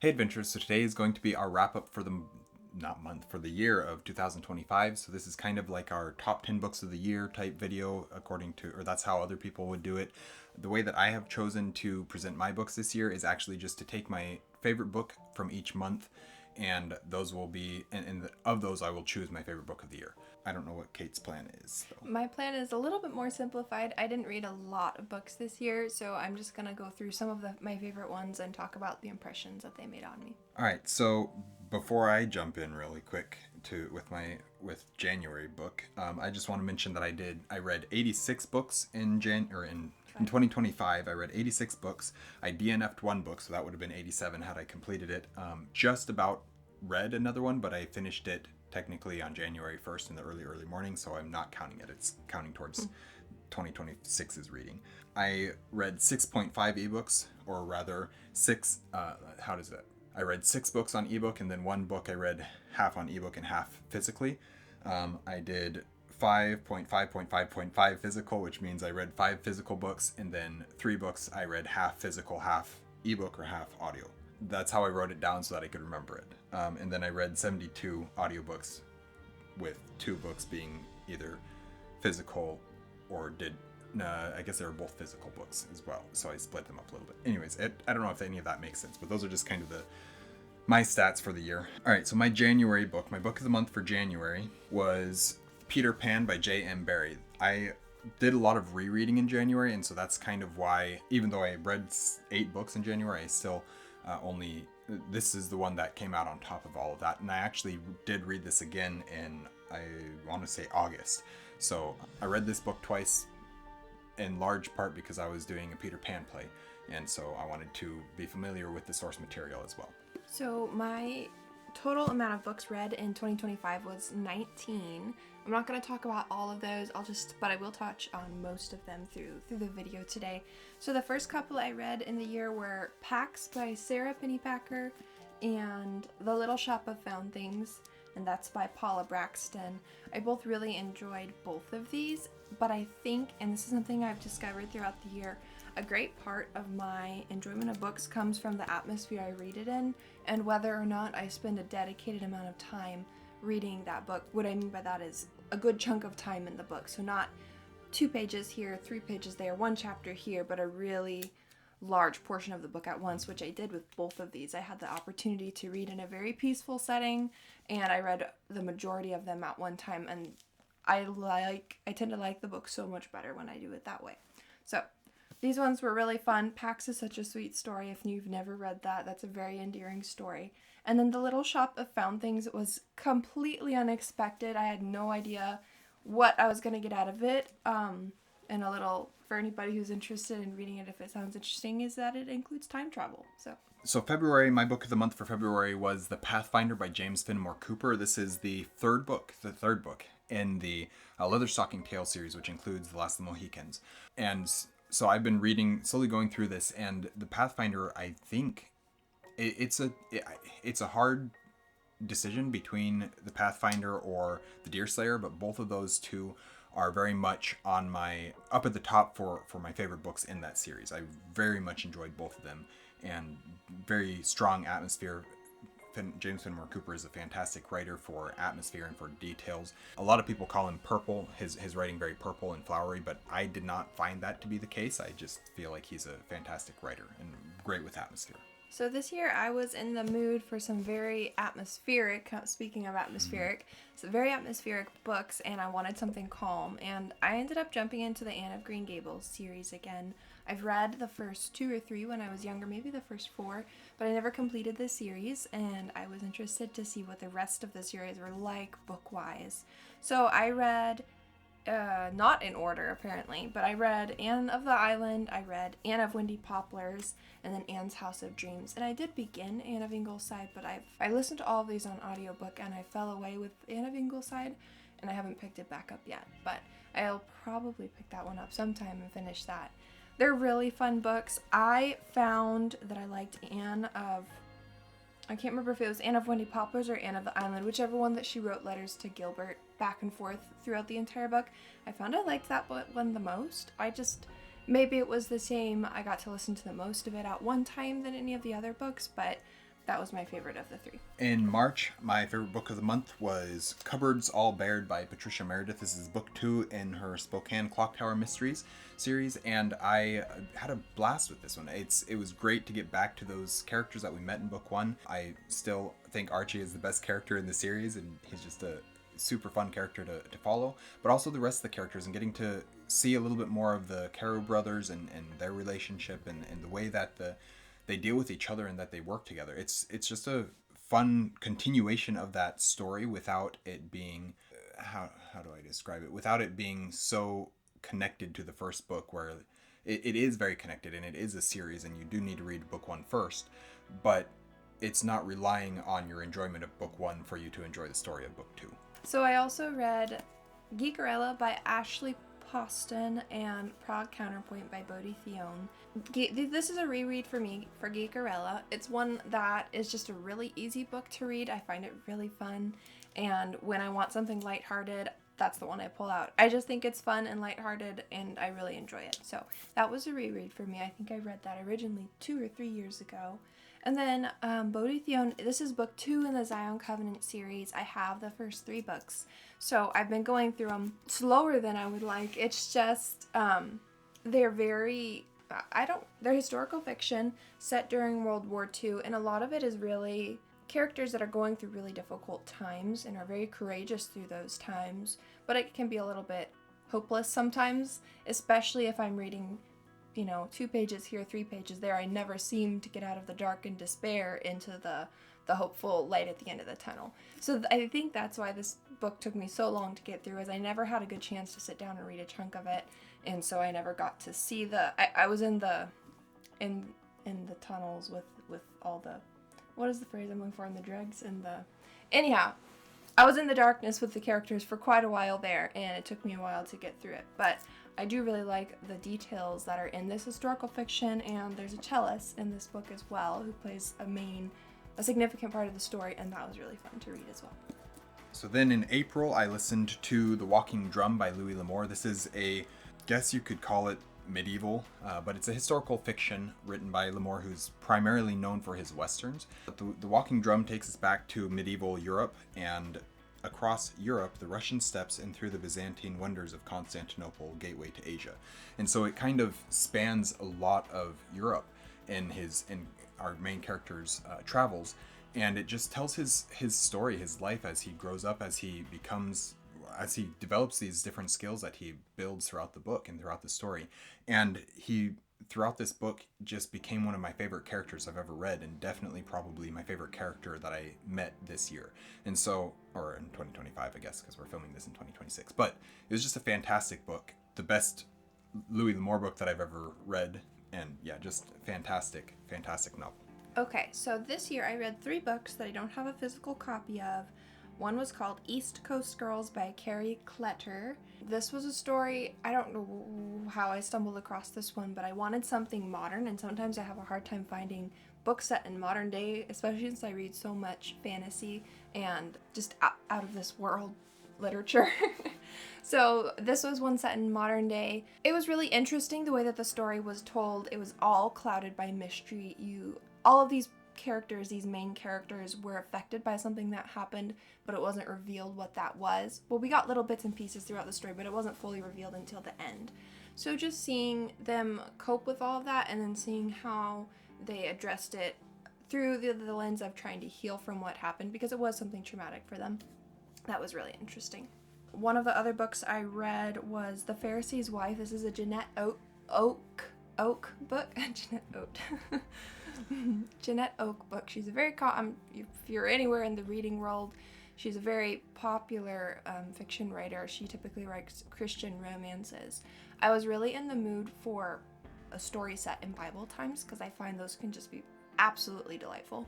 Hey adventurers, so today is going to be our wrap up for the not month for the year of 2025. So this is kind of like our top 10 books of the year type video according to, or that's how other people would do it. The way that I have chosen to present my books this year is actually just to take my favorite book from each month, and those will be, of those I will choose my favorite book of the year. I don't know what Kate's plan is though. My plan is a little bit more simplified. I didn't read a lot of books this year, so I'm just gonna go through some of my favorite ones and talk about the impressions that they made on me. All right, so before I jump in really quick with January book, I just want to mention that I read 86 books in 2025. I read 86 books. I DNF'd one book, so that would have been 87 had I completed it. Just about read another one, but I finished it technically on January 1st in the early morning, so I'm not counting it. It's counting towards 2026's reading. I read 6.5 ebooks, or rather six. How does it? I read 6 books on ebook, and then one book I read half on ebook and half physically. I did 5.5.5.5 physical, which means I read 5 physical books, and then 3 books I read half physical, half ebook, or half audio. That's how I wrote it down so that I could remember it. And then I read 72 audiobooks, with 2 books being either physical or I guess they were both physical books as well, so I split them up a little bit. Anyways, I don't know if any of that makes sense, but those are just kind of my stats for the year. All right, so my January book, my book of the month for January was Peter Pan by J.M. Barrie. I did a lot of rereading in January, and so that's kind of why, even though I read 8 books in January, I still this is the one that came out on top of all of that. And I actually did read this again in, I want to say, August. So I read this book twice, in large part because I was doing a Peter Pan play, and so I wanted to be familiar with the source material as well. So my total amount of books read in 2025 was 19. I'm not going to talk about all of those. But I will touch on most of them through the video today. So the first couple I read in the year were Pax by Sarah Pennypacker and The Little Shop of Found Things, and that's by Paula Braxton. I both really enjoyed both of these, but I think, and this is something I've discovered throughout the year, a great part of my enjoyment of books comes from the atmosphere I read it in, and whether or not I spend a dedicated amount of time reading that book. What I mean by that is a good chunk of time in the book, so not 2 pages here, 3 pages there, 1 chapter here, but a really large portion of the book at once, which I did with both of these. I had the opportunity to read in a very peaceful setting, and I read the majority of them at one time, and I tend to like the book so much better when I do it that way. So these ones were really fun. Pax is such a sweet story. If you've never read that, that's a very endearing story. And then The Little Shop of Found Things was completely unexpected. I had no idea what I was going to get out of it. And a little, for anybody who's interested in reading it, if it sounds interesting, is that it includes time travel. So February, my book of the month for February was The Pathfinder by James Fenimore Cooper. This is the third book in the Leatherstocking Tale series, which includes The Last of the Mohicans. And so I've been slowly going through this, and The Pathfinder, I think it's a hard decision between The Pathfinder or The Deerslayer, but both of those two are very much on my up at the top for my favorite books in that series. I very much enjoyed both of them, and very strong atmosphere. James Fenimore Cooper is a fantastic writer for atmosphere and for details. A lot of people call him purple, his writing very purple and flowery, but I did not find that to be the case. I just feel like he's a fantastic writer and great with atmosphere. So this year I was in the mood for some very atmospheric, speaking of atmospheric, some very atmospheric books, and I wanted something calm, and I ended up jumping into the Anne of Green Gables series again. I've read the first 2 or 3 when I was younger, maybe the first 4, but I never completed the series, and I was interested to see what the rest of the series were like book-wise. So I read not in order apparently, but I read Anne of the Island, I read Anne of Windy Poplars, and then Anne's House of Dreams. And I did begin Anne of Ingleside, but I listened to all of these on audiobook, and I fell away with Anne of Ingleside, and I haven't picked it back up yet, but I'll probably pick that one up sometime and finish that. They're really fun books. I found that I liked I can't remember if it was Anne of Windy Poplars or Anne of the Island, whichever one that she wrote letters to Gilbert back and forth throughout the entire book. I found I liked that one the most. Maybe it was the same, I got to listen to the most of it at one time than any of the other books, but that was my favorite of the three. In March, my favorite book of the month was Cupboards All Bared by Patricia Meredith. This is book 2 in her Spokane Clock Tower Mysteries series, and I had a blast with this one. It was great to get back to those characters that we met in book 1. I still think Archie is the best character in the series, and he's just a super fun character to follow, but also the rest of the characters, and getting to see a little bit more of the Carew brothers and their relationship and the way that they deal with each other and that they work together. It's just a fun continuation of that story without it being, how do I describe it? Without it being so connected to the first book, where it is very connected and it is a series and you do need to read book 1 first, but it's not relying on your enjoyment of book 1 for you to enjoy the story of book 2. So I also read Geekerella by Ashley Poston and Prague Counterpoint by Bodhi Theone. This is a reread for me for Geekerella. It's one that is just a really easy book to read. I find it really fun, and when I want something lighthearted, that's the one I pull out. I just think it's fun and lighthearted, and I really enjoy it. So that was a reread for me. I think I read that originally 2 or 3 years ago. And then Bodhi Theone, this is book 2 in the Zion Covenant series. I have the first 3 books, so I've been going through them slower than I would like. It's just, they're very, they're historical fiction set during World War II, and a lot of it is really characters that are going through really difficult times and are very courageous through those times, but it can be a little bit hopeless sometimes, especially if I'm reading 2 pages here, 3 pages there. I never seem to get out of the dark and despair into the hopeful light at the end of the tunnel. So I think that's why this book took me so long to get through, is I never had a good chance to sit down and read a chunk of it, and so I never got to see I was in the tunnels with all the, what is the phrase I'm looking for, in the dregs and anyhow, I was in the darkness with the characters for quite a while there, and it took me a while to get through it, but I do really like the details that are in this historical fiction, and there's a cellist in this book as well who plays a significant part of the story, and that was really fun to read as well. So then in April, I listened to The Walking Drum by Louis L'Amour. This is guess you could call it medieval, but it's a historical fiction written by L'Amour, who's primarily known for his westerns. The Walking Drum takes us back to medieval Europe, and across Europe, the Russian steppes, and through the Byzantine wonders of Constantinople, gateway to Asia. And so it kind of spans a lot of Europe in our main character's travels, and it just tells his story, his life as he grows up, as he develops these different skills that he builds throughout the book and throughout the story. And he, throughout this book, just became one of my favorite characters I've ever read, and definitely probably my favorite character that I met this year. And so, or in 2025, I guess, because we're filming this in 2026. But it was just a fantastic book, the best Louis L'Amour book that I've ever read, and yeah, just fantastic novel. Okay, so this year I read 3 books that I don't have a physical copy of. One was called East Coast Girls by Carrie Kletter. This was a story, I don't know how I stumbled across this one, but I wanted something modern, and sometimes I have a hard time finding books set in modern day, especially since I read so much fantasy and just out of this world literature. So this was one set in modern day. It was really interesting the way that the story was told. It was all clouded by mystery. All of these characters, these main characters, were affected by something that happened, but it wasn't revealed what that was. Well, we got little bits and pieces throughout the story, but it wasn't fully revealed until the end. So just seeing them cope with all of that, and then seeing how they addressed it through the lens of trying to heal from what happened, because it was something traumatic for them. That was really interesting. One of the other books I read was The Pharisee's Wife. This is a Jeanette Oak book. Jeanette Oat. Jeanette Oak book. She's a very, if you're anywhere in the reading world, she's a very popular fiction writer. She typically writes Christian romances. I was really in the mood for a story set in Bible times, because I find those can just be absolutely delightful.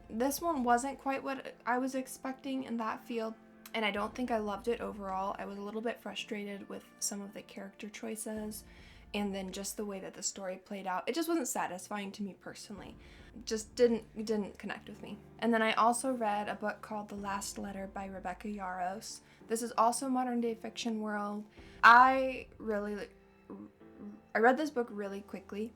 This one wasn't quite what I was expecting in that field, and I don't think I loved it overall. I was a little bit frustrated with some of the character choices, and then just the way that the story played out. It just wasn't satisfying to me personally. Just didn't connect with me. And then I also read a book called The Last Letter by Rebecca Yarros. This is also modern day fiction world. I read this book really quickly,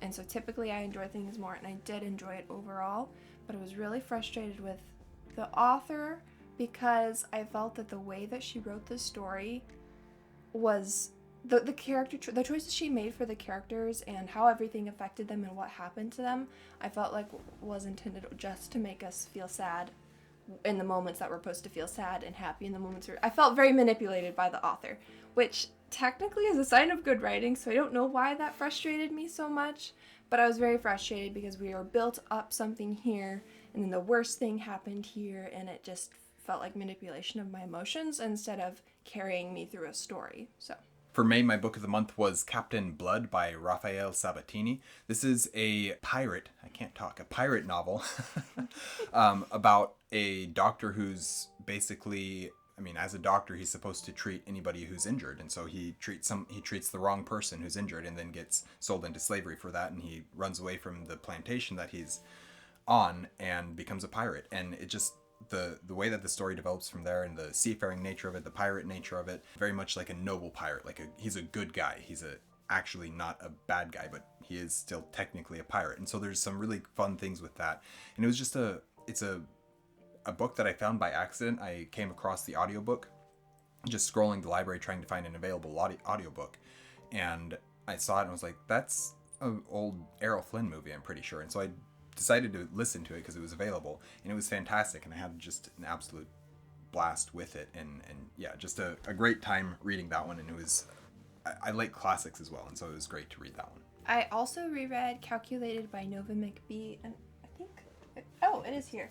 and so typically I enjoy things more, and I did enjoy it overall, but I was really frustrated with the author because I felt that the way that she wrote this story was the the choices she made for the characters and how everything affected them and what happened to them, I felt like was intended just to make us feel sad in the moments that we're supposed to feel sad and happy in the moments where I felt very manipulated by the author, which technically is a sign of good writing, so I don't know why that frustrated me so much, but I was very frustrated because we were built up something here and then the worst thing happened here, and it just felt like manipulation of my emotions instead of carrying me through a story. So for May, my book of the month was Captain Blood by Raphael Sabatini. This is a pirate novel about a doctor who's basically, I mean, as a doctor, he's supposed to treat anybody who's injured. And so he treats the wrong person who's injured and then gets sold into slavery for that. And he runs away from the plantation that he's on and becomes a pirate. And it just, the way that the story develops from there, and the seafaring nature of it, the pirate nature of it, very much like a noble pirate. He's a good guy. He's actually not a bad guy, but he is still technically a pirate. And so there's some really fun things with that. And it was just it's a book that I found by accident. I came across the audiobook, just scrolling the library trying to find an available audiobook. And I saw it and I was like, that's an old Errol Flynn movie, I'm pretty sure. And so I decided to listen to it because it was available, and it was fantastic, and I had just an absolute blast with it, and yeah, just a great time reading that one. And it was, I like classics as well, and so it was great to read that one. I also reread Calculated by Nova McBee, and I think, it is here.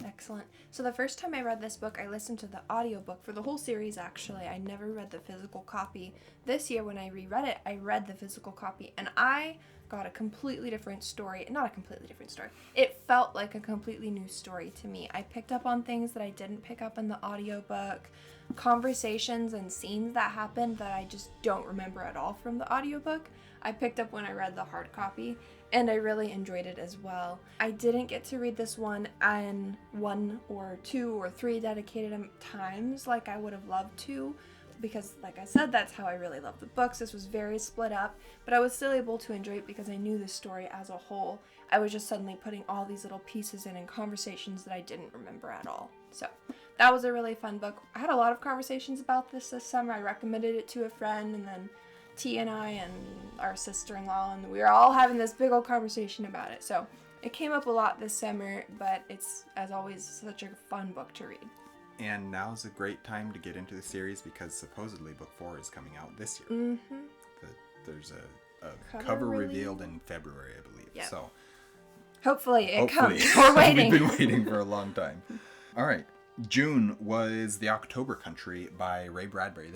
Excellent. So the first time I read this book, I listened to the audiobook for the whole series, actually. I never read the physical copy. This year when I reread it, I read the physical copy, and I got a completely different story. Not a completely different story. It felt like a completely new story to me. I picked up on things that I didn't pick up in the audiobook, conversations and scenes that happened that I just don't remember at all from the audiobook. I picked up when I read the hard copy, and I really enjoyed it as well. I didn't get to read this one in 1 or 2 or 3 dedicated times like I would have loved to, because like I said, that's how I really love the books. This was very split up, but I was still able to enjoy it because I knew the story as a whole. I was just suddenly putting all these little pieces in conversations that I didn't remember at all. So that was a really fun book. I had a lot of conversations about this summer. I recommended it to a friend, and then T and I and our sister-in-law, and we were all having this big old conversation about it. So it came up a lot this summer, but it's, as always, such a fun book to read. And now's a great time to get into the series because supposedly book 4 is coming out this year. Mm-hmm. There's a cover revealed in February, I believe. Yep. So hopefully it comes. We're waiting. We've been waiting for a long time. All right. June was The October Country by Ray Bradbury.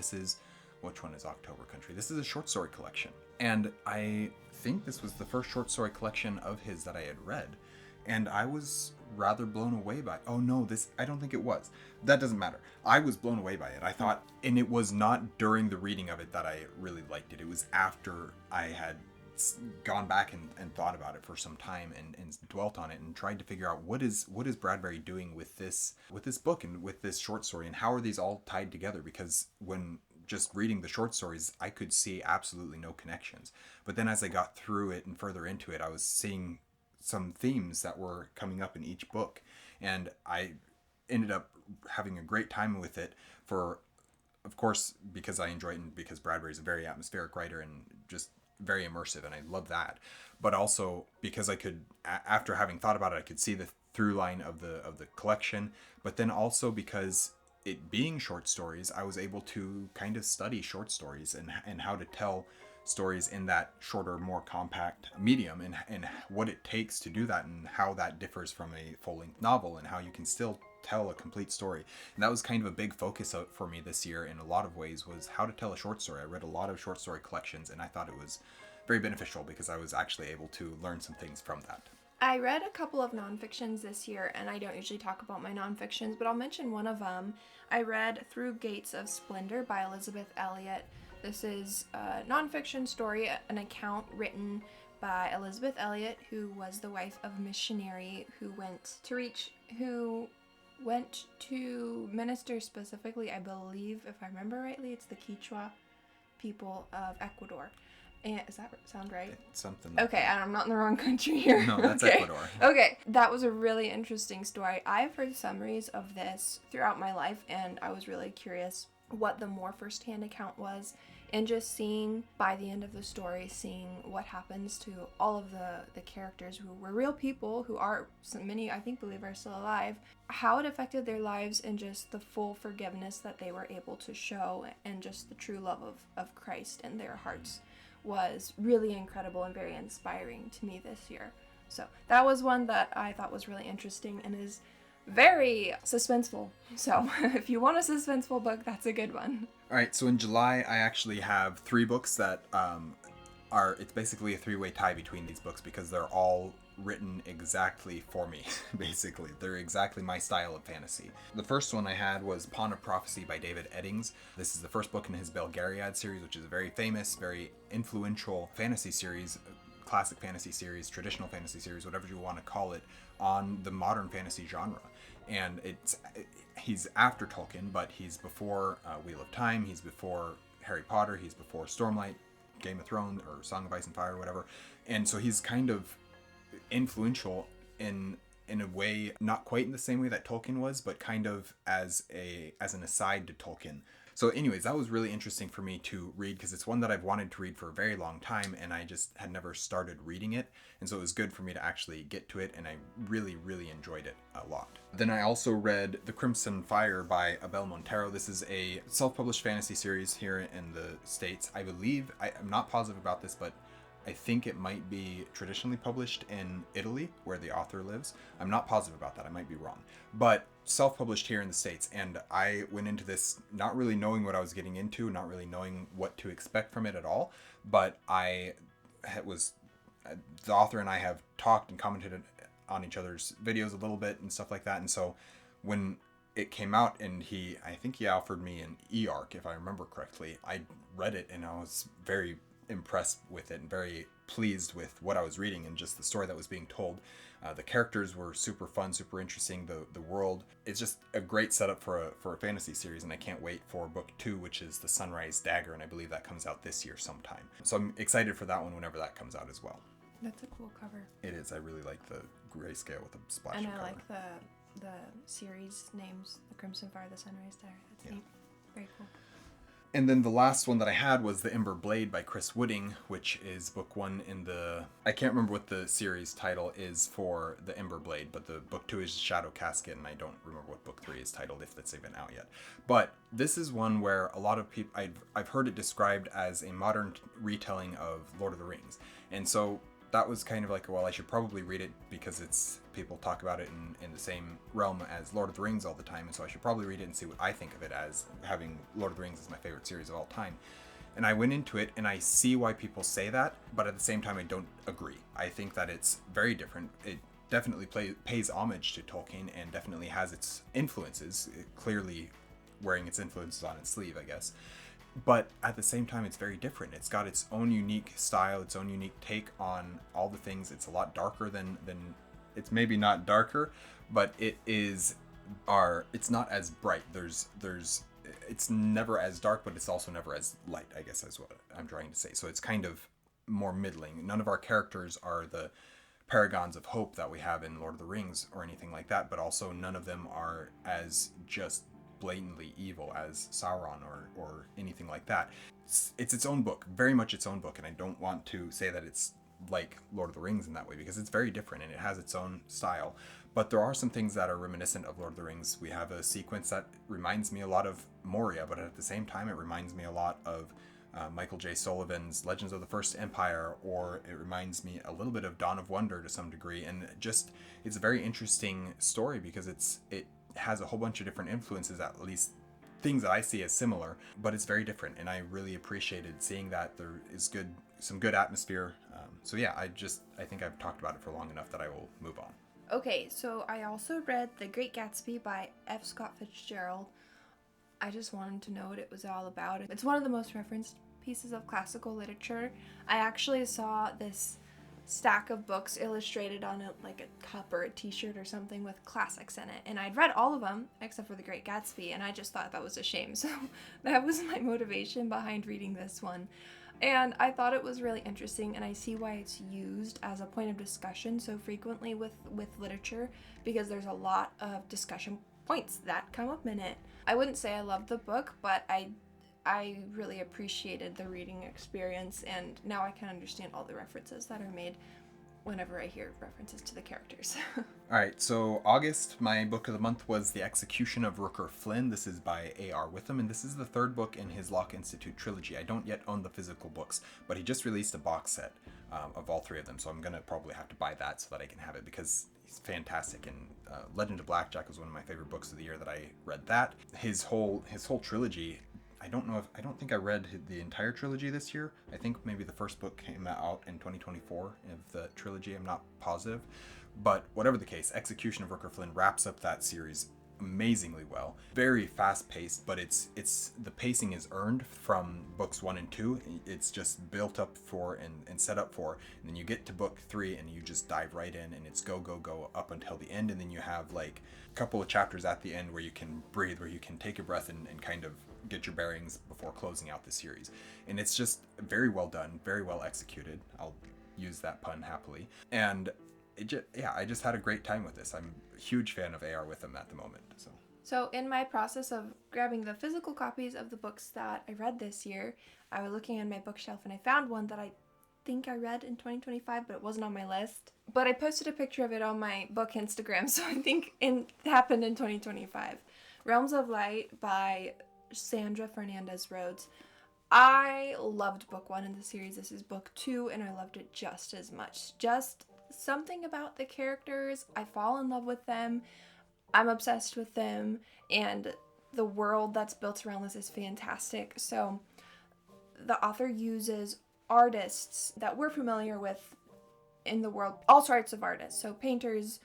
Which one is October Country? This is a short story collection. And I think this was the first short story collection of his that I had read. And I was rather blown away by it. Oh no, I don't think it was. That doesn't matter. I was blown away by it. I thought, and it was not during the reading of it that I really liked it. It was after I had gone back and thought about it for some time and dwelt on it and tried to figure out what is Bradbury doing with this book and with this short story, and how are these all tied together? Because when just reading the short stories, I could see absolutely no connections. But then as I got through it and further into it, I was seeing some themes that were coming up in each book, and I ended up having a great time with it, for of course because I enjoy it and because Bradbury's a very atmospheric writer and just very immersive, and I love that, but also because I could, after having thought about it, I could see the through line of the collection, but then also because it being short stories, I was able to kind of study short stories and how to tell stories in that shorter, more compact medium, and what it takes to do that, and how that differs from a full-length novel, and how you can still tell a complete story. And that was kind of a big focus for me this year in a lot of ways, was how to tell a short story. I read a lot of short story collections, and I thought it was very beneficial because I was actually able to learn some things from that. I read a couple of nonfictions this year, and I don't usually talk about my nonfictions, but I'll mention one of them. I read Through Gates of Splendor by Elizabeth Elliot. This is a nonfiction story, an account written by Elizabeth Elliot, who was the wife of a missionary who went to minister specifically, I believe, if I remember rightly, it's the Quechua people of Ecuador. And does that sound right? Something like Okay, I'm not in the wrong country here. No, that's okay. Ecuador. Okay, that was a really interesting story. I've heard summaries of this throughout my life, and I was really curious what the more firsthand account was, and just seeing by the end of the story, seeing what happens to all of the characters who were real people, who are, many I think believe are still alive, how it affected their lives, and just the full forgiveness that they were able to show, and just the true love of Christ in their hearts was really incredible and very inspiring to me this year. So that was one that I thought was really interesting and is very suspenseful. So if you want a suspenseful book, that's a good one. All right, so in July, I actually have 3 books that it's basically a 3-way tie between these books because they're all written exactly for me, basically. They're exactly my style of fantasy. The first one I had was Pawn of Prophecy by David Eddings. This is the first book in his Belgariad series, which is a very famous, very influential fantasy series, classic fantasy series, traditional fantasy series, whatever you want to call it, on the modern fantasy genre. And he's after Tolkien, but he's before Wheel of Time, he's before Harry Potter, he's before Stormlight, Game of Thrones, or Song of Ice and Fire, or whatever. And so he's kind of influential in a way, not quite in the same way that Tolkien was, but kind of as an aside to Tolkien. So anyways, that was really interesting for me to read because it's one that I've wanted to read for a very long time and I just had never started reading it. And so it was good for me to actually get to it and I really, really enjoyed it a lot. Then I also read The Crimson Fire by Abel Montero. This is a self-published fantasy series here in the States. I believe, I'm not positive about this, but I think it might be traditionally published in Italy, where the author lives. I'm not positive about that. I might be wrong. But self-published here in the States. And I went into this not really knowing what I was getting into, not really knowing what to expect from it at all. But the author and I have talked and commented on each other's videos a little bit and stuff like that. And so when it came out and I think he offered me an e-arc, if I remember correctly, I read it and I was very impressed with it and very pleased with what I was reading and just the story that was being told. The characters were super fun, super interesting. The world, it's just a great setup for a fantasy series, and I can't wait for book 2, which is The Sunrise Dagger, and I believe that comes out this year sometime. So I'm excited for that one whenever that comes out as well. That's a cool cover. It is. I really like the grayscale with the splash. And of I color. like the series names, The Crimson Fire, The Sunrise Dagger. That's neat. Very cool. And then the last one that I had was The Ember Blade by Chris Wooding, which is book 1 in I can't remember what the series title is for The Ember Blade, but the book 2 is Shadow Casket, and I don't remember what book 3 is titled, if that's even out yet. But this is one where a lot of people, I've heard it described as a modern retelling of Lord of the Rings. And so that was kind of like, well, I should probably read it because people talk about it in the same realm as Lord of the Rings all the time, and so I should probably read it and see what I think of it, as having Lord of the Rings as my favorite series of all time. And I went into it and I see why people say that, but at the same time I don't agree. I think that it's very different. It definitely pays homage to Tolkien and definitely has its influences, clearly wearing its influences on its sleeve, I guess. But at the same time, it's very different. It's got its own unique style, its own unique take on all the things. It's a lot darker than it's maybe not darker, but it's not as bright. It's never as dark, but it's also never as light, I guess is what I'm trying to say. So it's kind of more middling. None of our characters are the paragons of hope that we have in Lord of the Rings or anything like that, but also none of them are as just blatantly evil as Sauron or anything like that. It's its own book, very much its own book, and I don't want to say that it's like Lord of the Rings in that way because it's very different and it has its own style. But there are some things that are reminiscent of Lord of the Rings. We have a sequence that reminds me a lot of Moria, but at the same time it reminds me a lot of Michael J. Sullivan's Legends of the First Empire, or it reminds me a little bit of Dawn of Wonder to some degree. And it's a very interesting story because it has a whole bunch of different influences, at least things that I see as similar, but it's very different, and I really appreciated seeing that there is some good atmosphere. So yeah, I think I've talked about it for long enough that I will move on. Okay, so I also read The Great Gatsby by F. Scott Fitzgerald. I just wanted to know what it was all about. It's one of the most referenced pieces of classical literature. I actually saw this stack of books illustrated on a cup or a t-shirt or something with classics in it, and I'd read all of them except for The Great Gatsby, and I just thought that was a shame, so that was my motivation behind reading this one. And I thought it was really interesting, and I see why it's used as a point of discussion so frequently with literature, because there's a lot of discussion points that come up in it. I wouldn't say I loved the book, but I really appreciated the reading experience, and now I can understand all the references that are made whenever I hear references to the characters. All right, so August, my book of the month was The Execution of Rooker Flynn. This is by A.R. Witham, and this is the third book in his Locke Institute trilogy. I don't yet own the physical books, but he just released a box set of all three of them, so I'm going to probably have to buy that so that I can have it, because he's fantastic. And Legend of Blackjack was one of my favorite books of the year that I read that. His whole trilogy, I don't think I read the entire trilogy this year. I think maybe the first book came out in 2024 of the trilogy. I'm not positive. But whatever the case, Execution of Rooker Flynn wraps up that series amazingly well. Very fast paced, but it's the pacing is earned from books 1 and 2. It's just built up for and set up for, and then you get to book 3 and you just dive right in, and it's go up until the end, and then you have like a couple of chapters at the end where you can breathe, where you can take a breath and kind of get your bearings before closing out the series. And it's just very well done, very well executed. I'll use that pun happily. And I just had a great time with this. I'm a huge fan of A.R. Witham at the moment. So in my process of grabbing the physical copies of the books that I read this year, I was looking on my bookshelf and I found one that I think I read in 2025, but it wasn't on my list. But I posted a picture of it on my book Instagram, so I think it happened in 2025. Realms of Light by Sandra Fernandez Rhodes. I loved book 1 in the series. This is book 2, and I loved it just as much. Just something about the characters. I fall in love with them. I'm obsessed with them, and the world that's built around this is fantastic. So the author uses artists that we're familiar with in the world, all sorts of artists. So painters,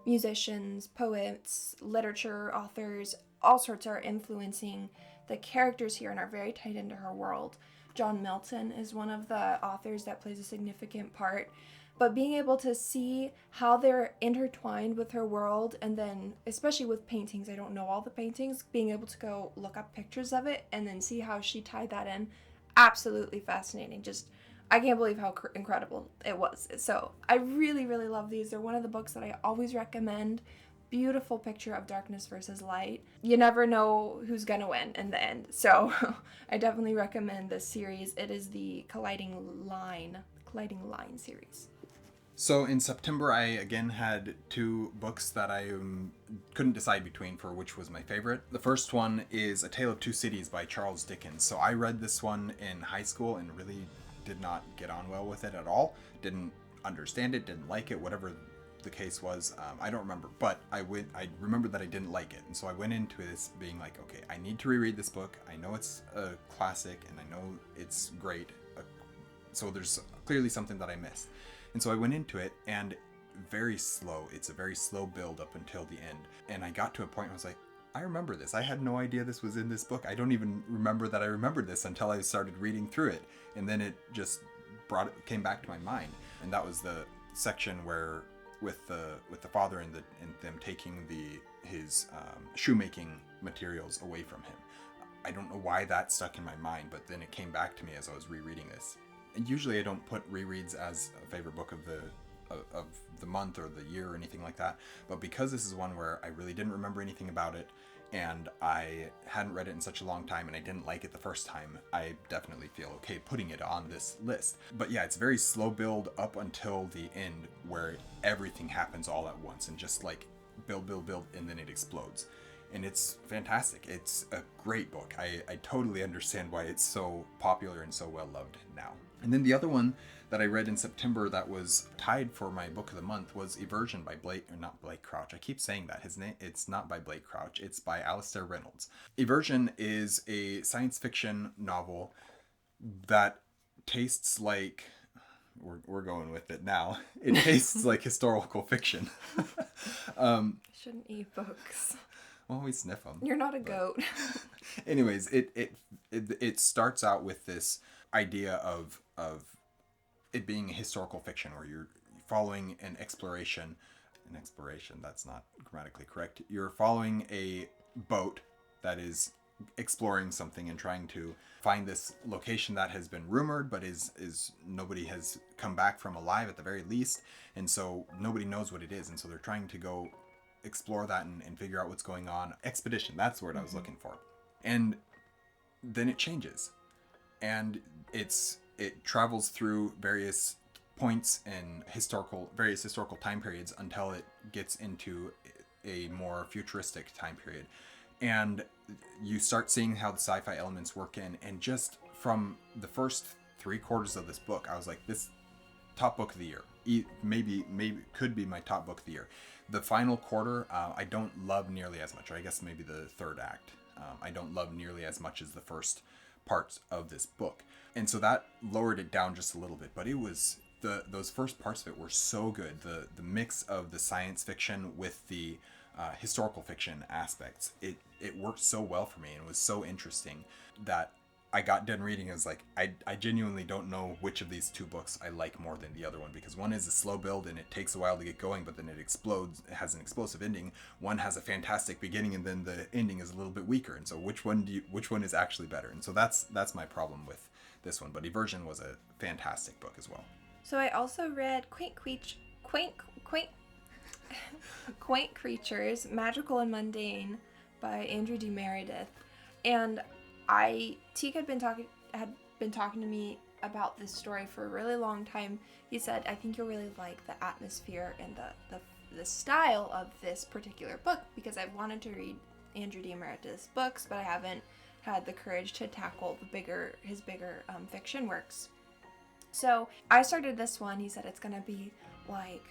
musicians, poets, literature authors, all sorts are influencing the characters here and are very tied into her world. John Milton is one of the authors that plays a significant part. But being able to see how they're intertwined with her world, and then, especially with paintings, I don't know all the paintings, being able to go look up pictures of it and then see how she tied that in, absolutely fascinating. Just, I can't believe how incredible it was. So, I really, really love these. They're one of the books that I always recommend. Beautiful picture of darkness versus light. You never know who's gonna win in the end. So, I definitely recommend this series. It is the Colliding Line series. So in September, I again had 2 books that I couldn't decide between for which was my favorite. The first one is A Tale of Two Cities by Charles Dickens. So I read this one in high school and really did not get on well with it at all. Didn't understand it, didn't like it, whatever the case was. I don't remember, but I remember that I didn't like it. And so I went into this being like, okay, I need to reread this book. I know it's a classic and I know it's great. So there's clearly something that I missed. And so I went into it, and it's a very slow build up until the end. And I got to a point where I was like, I remember this. I had no idea this was in this book. I don't even remember that I remembered this until I started reading through it. And then it just came back to my mind. And that was the section where with the father and them taking his shoemaking materials away from him. I don't know why that stuck in my mind, but then it came back to me as I was rereading this. And usually I don't put rereads as a favorite book of the month or the year or anything like that, but because this is one where I really didn't remember anything about it, and I hadn't read it in such a long time, and I didn't like it the first time, I definitely feel okay putting it on this list. But yeah, it's very slow build up until the end, where everything happens all at once, and just like build, and then it explodes. And it's fantastic. It's a great book. I totally understand why it's so popular and so well loved now. And then the other one that I read in September that was tied for my book of the month was Eversion by not Blake Crouch. I keep saying that. It's not by Blake Crouch. It's by Alastair Reynolds. Eversion is a science fiction novel that tastes like... We're going with it now. It tastes like historical fiction. Shouldn't eat books. Well, we sniff them. You're not a goat. Anyways, it starts out with this idea of it being a historical fiction where you're following an exploration, that's not grammatically correct. You're following a boat that is exploring something and trying to find this location that has been rumored, but is nobody has come back from alive at the very least, and so nobody knows what it is, and so they're trying to go explore that and figure out what's going on. Expedition, that's the word I was looking for. And then it changes, and it travels through various points in various historical time periods until it gets into a more futuristic time period. And you start seeing how the sci-fi elements work in, and just from the first 3/4 of this book, I was like, this top book of the year. Maybe could be my top book of the year. The final quarter, I don't love nearly as much, or I guess maybe the third act. I don't love nearly as much as the first parts of this book. And so that lowered it down just a little bit, but it was those first parts of it were so good. The mix of the science fiction with the historical fiction aspects, it worked so well for me, and it was so interesting that I got done reading. I was like, I genuinely don't know which of these two books I like more than the other one, because one is a slow build and it takes a while to get going, but then it explodes. It has an explosive ending. One has a fantastic beginning, and then the ending is a little bit weaker. And so which one is actually better? And so that's my problem with this one. But Eversion was a fantastic book as well. So I also read Quaint Creatures, Magical and Mundane by Andrew D. Meredith. And Teague had been talking to me about this story for a really long time. He said, I think you'll really like the atmosphere and the style of this particular book, because I've wanted to read Andrew D. Meredith's books, but I haven't had the courage to tackle his bigger fiction works. So I started this one. He said it's going to be like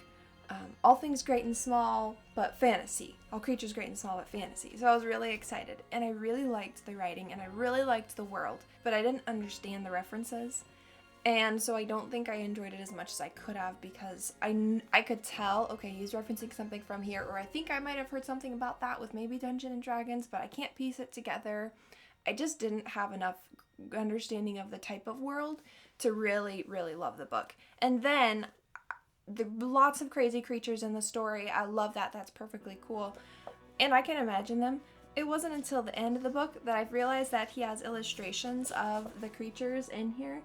all things great and small, but fantasy. All creatures great and small, but fantasy. So I was really excited, and I really liked the writing, and I really liked the world, but I didn't understand the references. And so I don't think I enjoyed it as much as I could have, because I could tell, okay, he's referencing something from here, or I think I might have heard something about that with maybe Dungeons and Dragons, but I can't piece it together. I just didn't have enough understanding of the type of world to really, really love the book. And then lots of crazy creatures in the story. I love that. That's perfectly cool. And I can imagine them. It wasn't until the end of the book that I've realized that he has illustrations of the creatures in here.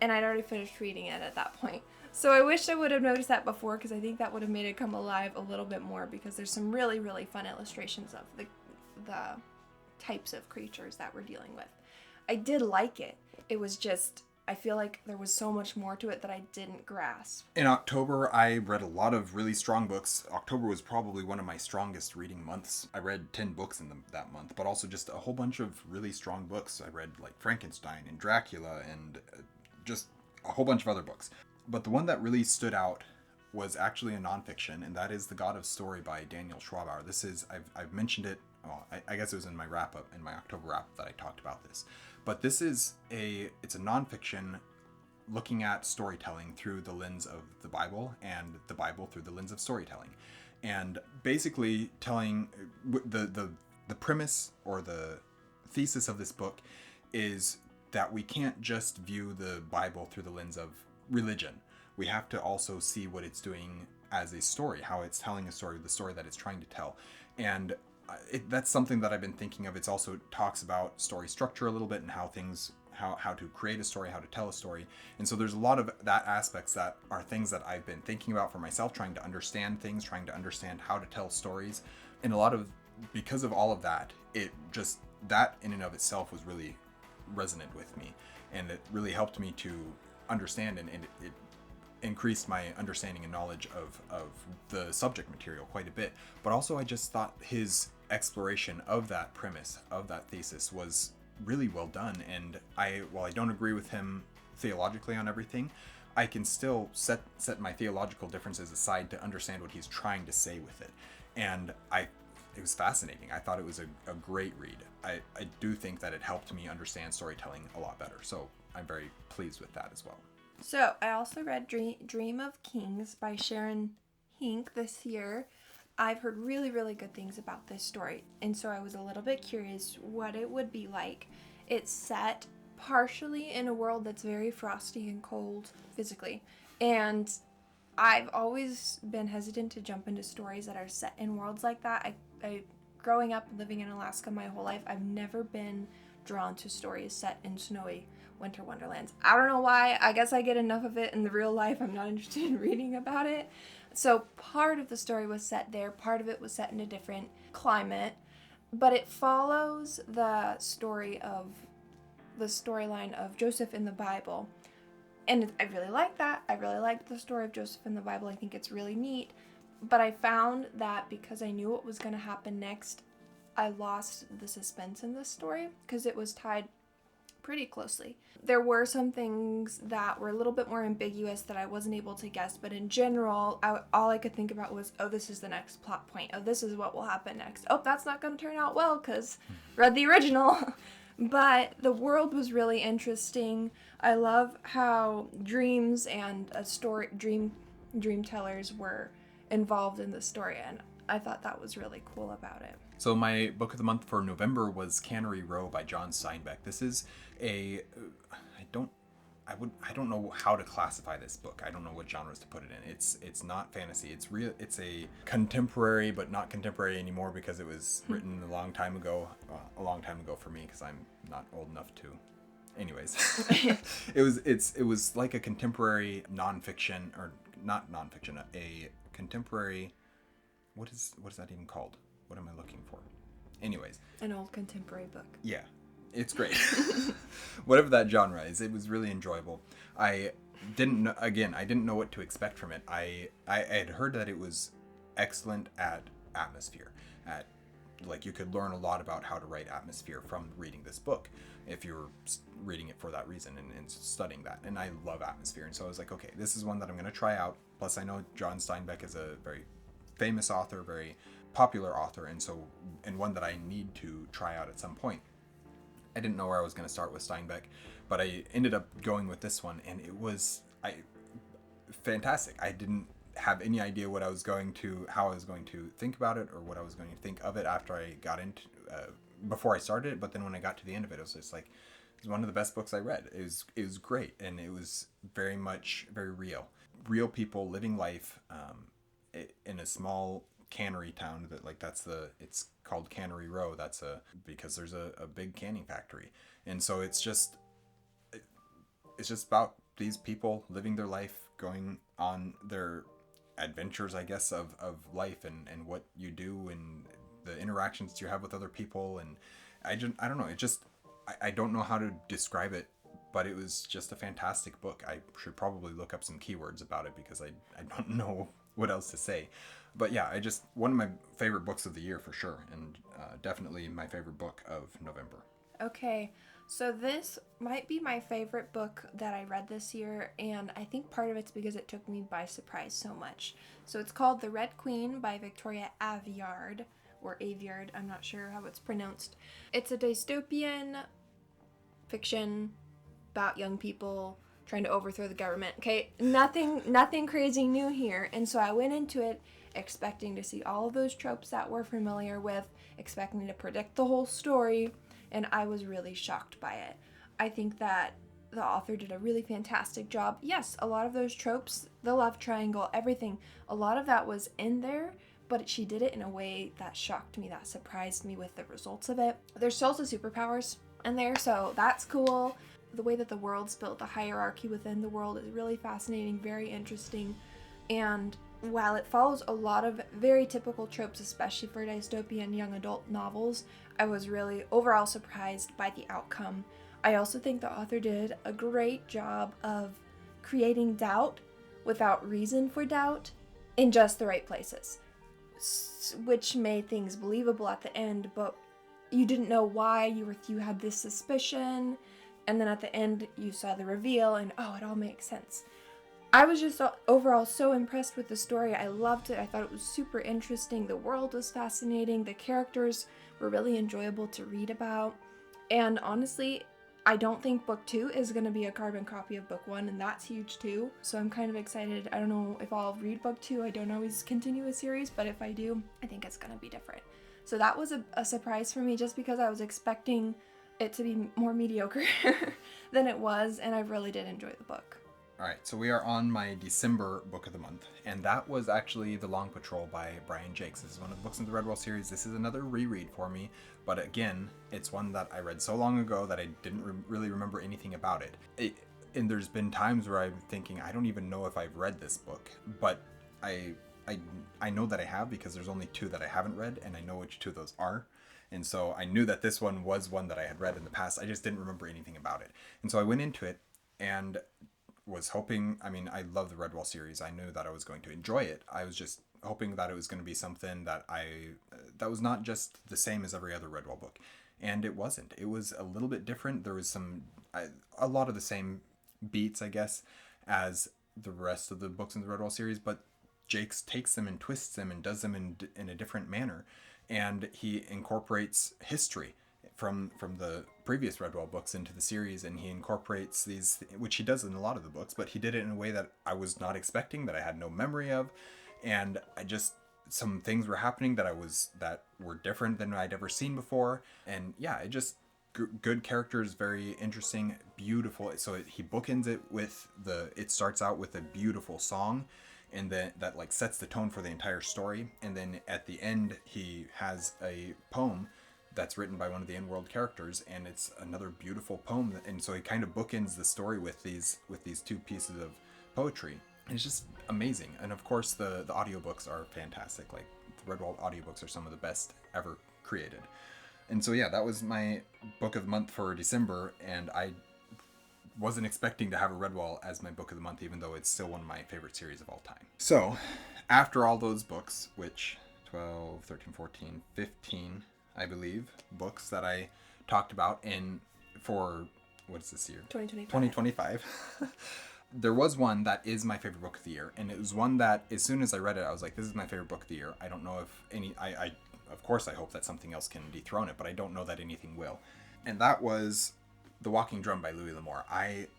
And I'd already finished reading it at that point. So I wish I would have noticed that before, because I think that would have made it come alive a little bit more, because there's some really, really fun illustrations of the types of creatures that we're dealing with. I did like it. It was just, I feel like there was so much more to it that I didn't grasp. In October, I read a lot of really strong books. October was probably one of my strongest reading months. I read 10 books in that month, but also just a whole bunch of really strong books. I read like Frankenstein and Dracula and just a whole bunch of other books. But the one that really stood out was actually a nonfiction, and that is The God of Story by Daniel Schwabauer. This is, I've mentioned it, well, I guess it was in my wrap-up, in my October wrap-up that I talked about this. But this is it's a nonfiction looking at storytelling through the lens of the Bible, and the Bible through the lens of storytelling. And basically telling the premise or the thesis of this book is that we can't just view the Bible through the lens of religion. We have to also see what it's doing as a story, how it's telling a story, the story that it's trying to tell. And that's something that I've been thinking of. It also talks about story structure a little bit, and how to create a story, how to tell a story. And so there's a lot of that aspects that are things that I've been thinking about for myself, trying to understand things, trying to understand how to tell stories. And because of all of that, that in and of itself was really resonant with me, and it really helped me to understand, and it increased my understanding and knowledge of the subject material quite a bit. But also I just thought his exploration of that premise, of that thesis, was really well done. And while I don't agree with him theologically on everything, I can still set my theological differences aside to understand what he's trying to say with it. And it was fascinating. I thought it was a great read. I do think that it helped me understand storytelling a lot better. So I'm very pleased with that as well. So I also read Dream of Kings by Sharon Hink this year. I've heard really, really good things about this story, and so I was a little bit curious what it would be like. It's set partially in a world that's very frosty and cold physically, and I've always been hesitant to jump into stories that are set in worlds like that. I growing up living in Alaska my whole life, I've never been drawn to stories set in snowy winter wonderlands. I don't know why. I guess I get enough of it in the real life. I'm not interested in reading about it. So part of the story was set there, part of it was set in a different climate, but it follows the storyline of Joseph in the Bible. And I really like that. I really like the story of Joseph in the Bible. I think it's really neat. But I found that because I knew what was going to happen next, I lost the suspense in this story because it was tied pretty closely. There were some things that were a little bit more ambiguous that I wasn't able to guess, but in general, all I could think about was, oh, this is the next plot point. Oh, this is what will happen next. Oh, that's not going to turn out well because read the original. But the world was really interesting. I love how dreams and dream tellers were involved in the story, and I thought that was really cool about it. So my book of the month for November was Cannery Row by John Steinbeck. This is I don't know how to classify this book. I don't know what genres to put it in. It's not fantasy. It's real. It's a contemporary, but not contemporary anymore because it was written a long time ago. A long time ago for me because I'm not old enough to. Anyways, it was like a contemporary nonfiction, or not nonfiction, a contemporary. What is that even called? What am I looking for? Anyways. An old contemporary book. Yeah, it's great. Whatever that genre is, it was really enjoyable. I didn't know what to expect from it. I had heard that it was excellent at atmosphere. Like you could learn a lot about how to write atmosphere from reading this book if you're reading it for that reason and studying that. And I love atmosphere. And so I was like, okay, this is one that I'm going to try out. Plus I know John Steinbeck is a very famous author, very popular author, and one that I need to try out at some point. I didn't know where I was going to start with Steinbeck, but I ended up going with this one, and it was fantastic. I didn't have any idea how I was going to think about it or what I was going to think of it after I got into before I started it. But then when I got to the end of it, it was just like, it was one of the best books I read. It was great, and it was very real people living life in a small cannery town it's called Cannery Row. Because there's a big canning factory, and so it's just about these people living their life, going on their adventures, I guess, of life and what you do and the interactions you have with other people. And I don't know, I don't know how to describe it, but it was just a fantastic book. I should probably look up some keywords about it because I don't know what else to say. But yeah, one of my favorite books of the year for sure, and definitely my favorite book of November. Okay, so this might be my favorite book that I read this year, and I think part of it's because it took me by surprise so much. So it's called The Red Queen by Victoria Aveyard, or Aveyard, I'm not sure how it's pronounced. It's a dystopian fiction about young people trying to overthrow the government. Okay, nothing crazy new here. And so I went into it expecting to see all of those tropes that we're familiar with, expecting to predict the whole story, and I was really shocked by it. I think that the author did a really fantastic job. Yes, a lot of those tropes, the love triangle, everything, a lot of that was in there, but she did it in a way that shocked me, that surprised me with the results of it. There's also superpowers in there, so that's cool. The way that the world's built, the hierarchy within the world, is really fascinating, very interesting. And while it follows a lot of very typical tropes, especially for dystopian young adult novels, I was really overall surprised by the outcome. I also think the author did a great job of creating doubt without reason for doubt in just the right places, which made things believable at the end, but you didn't know why. You had this suspicion, and then at the end you saw the reveal, and oh, it all makes sense. I was just overall so impressed with the story. I loved it. I thought it was super interesting. The world was fascinating. The characters were really enjoyable to read about. And honestly, I don't think book 2 is going to be a carbon copy of book 1, and that's huge too. So I'm kind of excited. I don't know if I'll read book 2. I don't always continue a series, but if I do, I think it's going to be different. So that was a surprise for me, just because I was expecting it to be more mediocre than it was, and I really did enjoy the book. All right, so we are on my December book of the month, and that was actually The Long Patrol by Brian Jakes. This is one of the books in the Redwall series. This is another reread for me, but again, it's one that I read so long ago that I didn't really remember anything about it. And there's been times where I'm thinking, I don't even know if I've read this book, but I know that I have because there's only 2 that I haven't read, and I know which 2 those are. And so I knew that this one was one that I had read in the past. I just didn't remember anything about it. And so I went into it and was hoping, I mean, I love the Redwall series. I knew that I was going to enjoy it. I was just hoping that it was going to be something that that was not just the same as every other Redwall book. And it wasn't. It was a little bit different. There was a lot of the same beats, I guess, as the rest of the books in the Redwall series, but Jakes takes them and twists them and does them in a different manner. And he incorporates history from the previous Redwall books into the series, and he incorporates these, which he does in a lot of the books, but he did it in a way that I was not expecting, that I had no memory of, and some things were happening that were different than I'd ever seen before, and yeah, it just good characters, very interesting, beautiful. So he bookends it with it starts out with a beautiful song, and then that like sets the tone for the entire story, and then at the end he has a poem that's written by one of the in-world characters, and it's another beautiful poem, and so he kind of bookends the story with these 2 pieces of poetry, and it's just amazing. And of course the audiobooks are fantastic. Like, the Redwall audiobooks are some of the best ever created. And so yeah, that was my book of the month for December, and I wasn't expecting to have a Redwall as my book of the month, even though it's still one of my favorite series of all time. So after all those books, which 12, 13, 14, 15 I believe books that I talked about for what is this year? 2025. There was one that is my favorite book of the year, and it was one that as soon as I read it, I was like, this is my favorite book of the year. I don't know if I of course I hope that something else can dethrone it, but I don't know that anything will. And that was The Walking Drum by Louis L'Amour.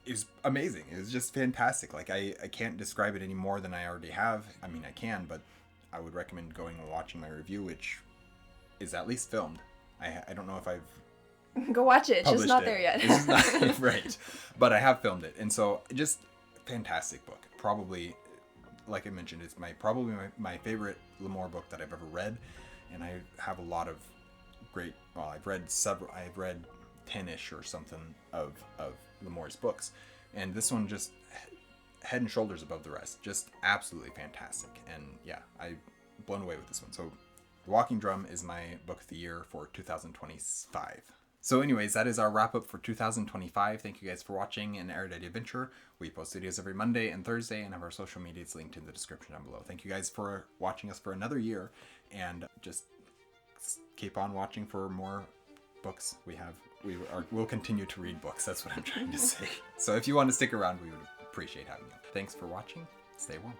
It was amazing. It was just fantastic. Like, I can't describe it any more than I already have. I mean, I can, but I would recommend going and watching my review, which is at least filmed. I don't know if I've go watch it. It's just not there yet. It's just not, right. But I have filmed it, and so just fantastic book. Probably, like I mentioned, it's probably my favorite L'Amour book that I've ever read, and I have a lot of great. Well, I've read 10-ish or something of L'Amour's books, and this one just head and shoulders above the rest. Just absolutely fantastic, and yeah, I'm blown away with this one. So The Walking Drum is my book of the year for 2025. So anyways, that is our wrap up for 2025. Thank you guys for watching an Erudite Adventure. We post videos every Monday and Thursday, and have our social medias linked in the description down below. Thank you guys for watching us for another year, and just keep on watching for more books. We'll continue to read books. That's what I'm trying to say. So if you want to stick around, we would appreciate having you. Thanks for watching. Stay warm.